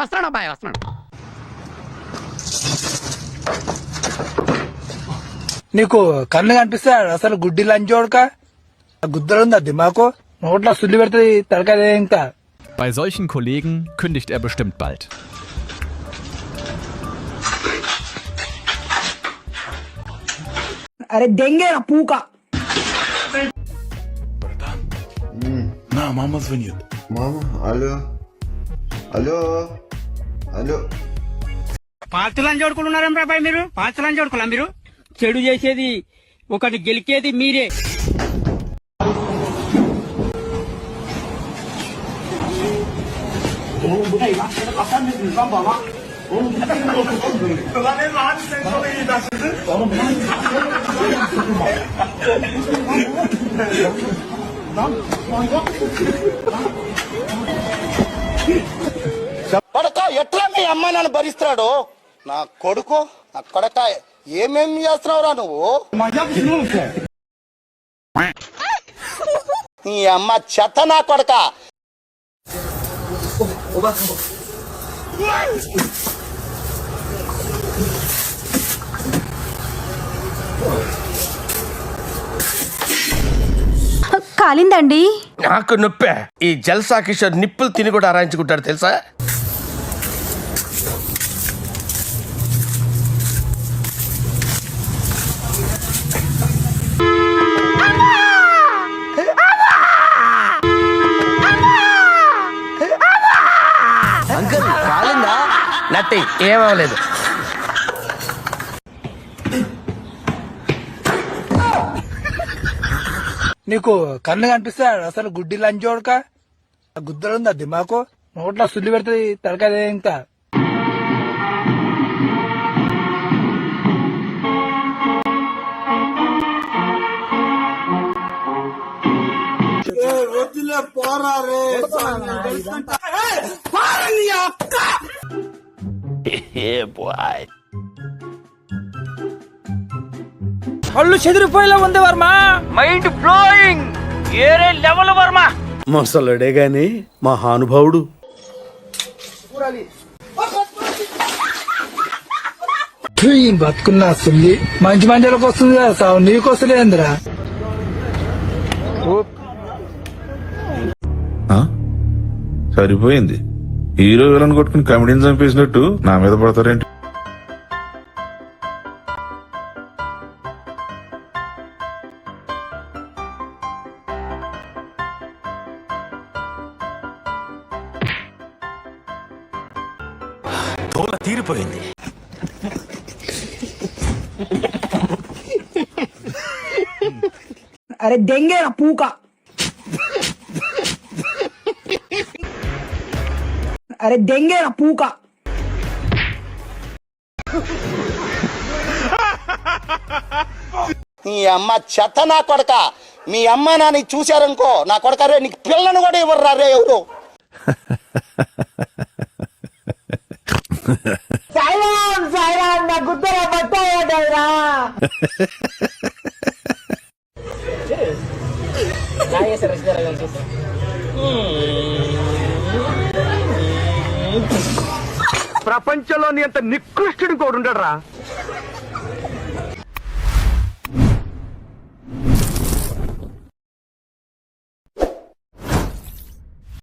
వస్తున్నాడు అబ్బాయి వస్తున్నాడు. నీకు కన్ను కనిపిస్తే అసలు గుడ్డి లంచోడక గుద్దలుందా దిమాకు నోట్లో సుల్లి పెడుతుంది తడకదే ఇంకా. Bei solchen Kollegen kündigt er bestimmt bald. అరే దెంగే పూక На, мама звонит. Мама, алло. Алло. Алло. పాత్రలను చూడుకుంటున్నారేం రాబాయ్ మీరు? పాత్రలను చూడుకోలే మీరు? చెడు చేసేది ఒకటి, గెలికేది మీరే. కొడక ఎట్లా మీ అమ్మ నన్ను భరిస్తున్నాడు? నా కొడుకు, నా కొడక ఏమేం చేస్తున్నావురా నువ్వు? నీ అమ్మ చెత్త నా కొడక. కాలిందండి. నాకు నొప్పే. ఈ జల్సా కిషోర్ నిప్పులు తిని కూడా ఆరాయించుకుంటాడు తెలుసా? అంకుల్ కాలిందా? నట్టి ఏమవలేదు. నీకు కన్ను కనిపిస్తే అసలు గుడ్డి లంచోడక గుద్దలుందా దిమాకు నోట్లో సుల్లి పెడుతుంది తడకదే ఇంకా. కళ్ళు చెదిరిపోయేలా ఉంది వర్మ. Mind blowing. ఏరే లెవెల్ వర్మ. మొసలుడే గాని మహానుభావుడు. బతుకున్నా సుల్లి మంచి మంటలకు వస్తుంది కదా సావు, నీకు వస్తలేదురా. సరిపోయింది. హీరో విలన్ కొట్టుకుని కమెడీని చంపేసినట్టు నా మీద పడతారేంటి? తీరిపోయింది. అరే దెంగే పూక అరే దెంగే పూక. నీ అమ్మ చెత్త నా కొడక. మీ అమ్మ నాన్న చూశారనుకో నా కొడక, రే నీకు పిల్లను కూడా ఇవ్వరు రే ఎవరు. ప్రపంచంలోని అంత నికృష్టుడు కూడా ఉండడు రా.